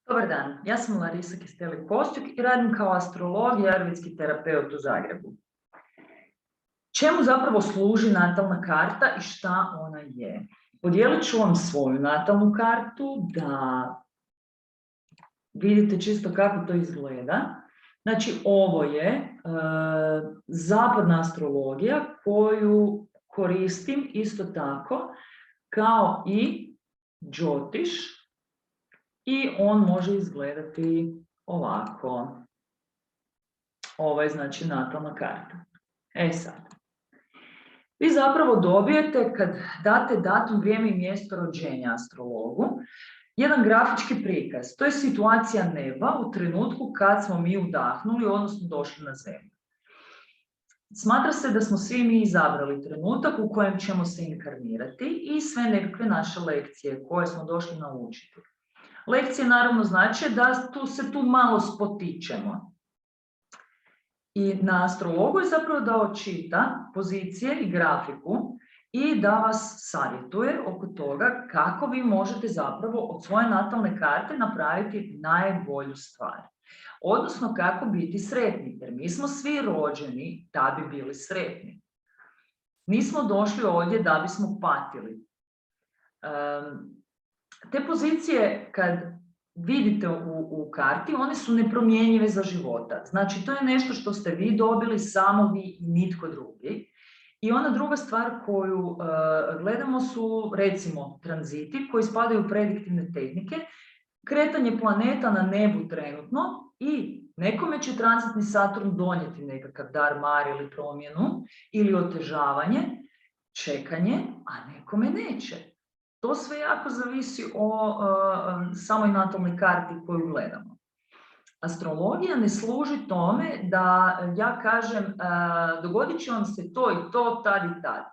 Dobar dan, ja sam Larisa Kisteli-Kostjuk i radim kao astrolog i ajurvedski terapeut u Zagrebu. Čemu zapravo služi natalna karta i šta ona je? Podijelit ću vam svoju natalnu kartu da vidite čisto kako to izgleda. Znači, ovo je zapadna astrologija koju koristim isto tako kao i džotiš. I on može izgledati ovako. Ovo je znači natalna karta. Sad. Vi zapravo dobijete, kad date datum, vrijeme i mjesto rođenja astrologu, jedan grafički prikaz. To je situacija neba u trenutku kad smo mi udahnuli, odnosno došli na zemlju. Smatra se da smo svi mi izabrali trenutak u kojem ćemo se inkarnirati i sve nekakve naše lekcije koje smo došli naučiti. Lekcije naravno znači da tu malo spotičemo. I na astrologu je zapravo da očita pozicije i grafiku i da vas savjetuje oko toga kako vi možete zapravo od svoje natalne karte napraviti najbolju stvar. Odnosno kako biti sretni, jer mi smo svi rođeni da bi bili sretni. Nismo došli ovdje da bismo patili. Te pozicije kad vidite u karti, one su nepromjenjive za života. Znači, to je nešto što ste vi dobili, samo vi i nitko drugi. I ona druga stvar koju gledamo su, recimo, tranziti koji spadaju u prediktivne tehnike, kretanje planeta na nebu trenutno i nekome će tranzitni Saturn donijeti nekakav dar mar ili promjenu ili otežavanje, čekanje, a nekome neće. To sve jako zavisi o samoj natalnoj karti koju gledamo. Astrologija ne služi tome da ja kažem dogodit će vam se to i to, tad i tad.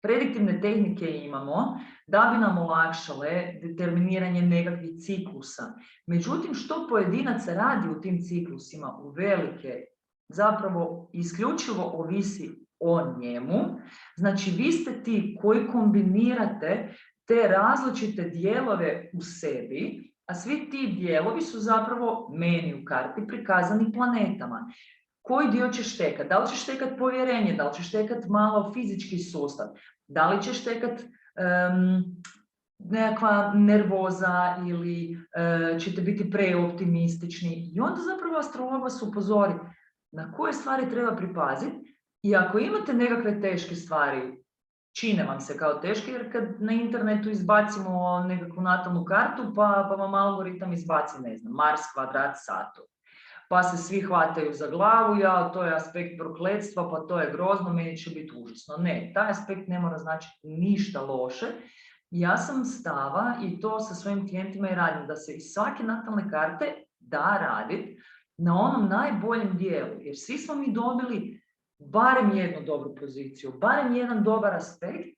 Prediktivne tehnike imamo da bi nam olakšale determiniranje nekakvih ciklusa. Međutim, što pojedinac radi u tim ciklusima u velike, zapravo isključivo ovisi o njemu. Znači, vi ste ti koji kombinirate te različite dijelove u sebi, a svi ti dijelovi su zapravo meni u karti prikazani planetama. Koji dio ćeš štekat? Da li ćeš štekat povjerenje? Da li ćeš štekat malo fizički sustav? Da li ćeš štekat nekakva nervoza ili ćete biti preoptimistični? I onda zapravo astrolog vas upozori na koje stvari treba pripaziti. I ako imate nekakve teške stvari, čine vam se kao teške, jer kad na internetu izbacimo nekakvu natalnu kartu, pa vam algoritam izbaci, ne znam, Mars kvadrat Saturn. Pa se svi hvataju za glavu, ja, to je aspekt prokletstva, pa to je grozno, meni će biti užasno. Ne, taj aspekt ne mora značiti ništa loše. Ja sam stava, i to sa svojim klijentima i radim, da se iz svake natalne karte da raditi na onom najboljem dijelu, jer svi smo mi dobili barem jednu dobru poziciju, barem jedan dobar aspekt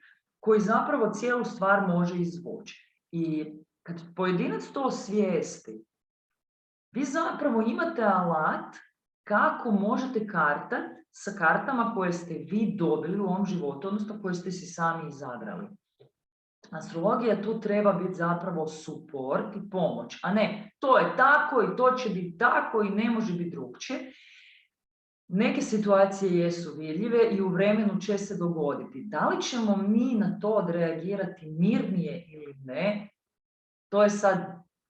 koji zapravo cijelu stvar može izvući. I kad pojedinac to osvijesti, vi zapravo imate alat kako možete kartati sa kartama koje ste vi dobili u ovom životu, odnosno koje ste si sami izabrali. Astrologija tu treba biti zapravo suport i pomoć, a ne to je tako i to će biti tako i ne može biti drugčije. Neke situacije jesu vidljive i u vremenu će se dogoditi. Da li ćemo mi na to odreagirati mirnije ili ne, to je sad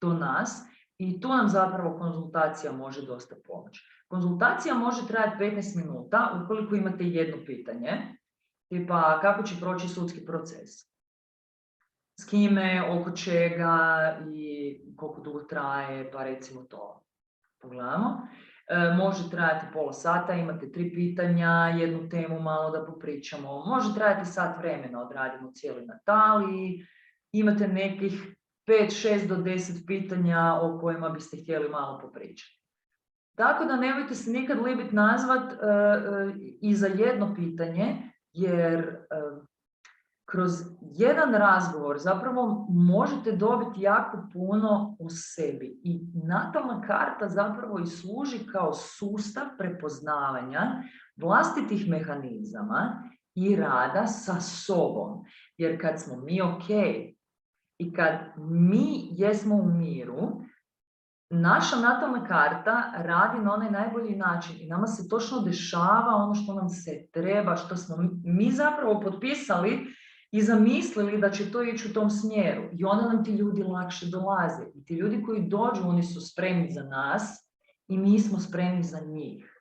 do nas i tu nam zapravo konzultacija može dosta pomoći. Konzultacija može trajati 15 minuta ukoliko imate jedno pitanje, tipa kako će proći sudski proces, s kime, oko čega i koliko dugo traje, pa recimo to pogledamo. Može trajati pola sata, imate 3 pitanja, jednu temu malo da popričamo. Može trajati sat vremena, odradimo cijeli natal i imate nekih 5, 6 do 10 pitanja o kojima biste htjeli malo popričati. Tako da nemojte se nikad libiti nazvat i za jedno pitanje, jer kroz jedan razgovor zapravo možete dobiti jako puno o sebi. I natalna karta zapravo i služi kao sustav prepoznavanja vlastitih mehanizama i rada sa sobom. Jer kad smo mi ok i kad mi jesmo u miru, naša natalna karta radi na onaj najbolji način i nama se točno dešava ono što nam se treba, što smo mi zapravo potpisali i zamislili da će to ići u tom smjeru. I onda nam ti ljudi lakše dolaze. I ti ljudi koji dođu, oni su spremni za nas i mi smo spremni za njih.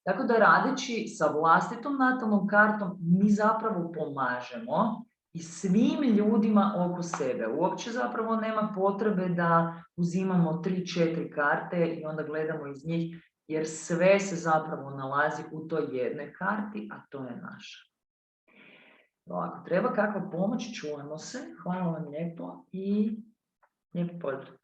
Tako da radeći sa vlastitom natalnom kartom, mi zapravo pomažemo i svim ljudima oko sebe. Uopće zapravo nema potrebe da uzimamo 3-4 karte i onda gledamo iz njih, jer sve se zapravo nalazi u toj jednoj karti, a to je naša. Ako treba kakva pomoć, čujemo se. Hvala vam lijepo i lijep pozdrav.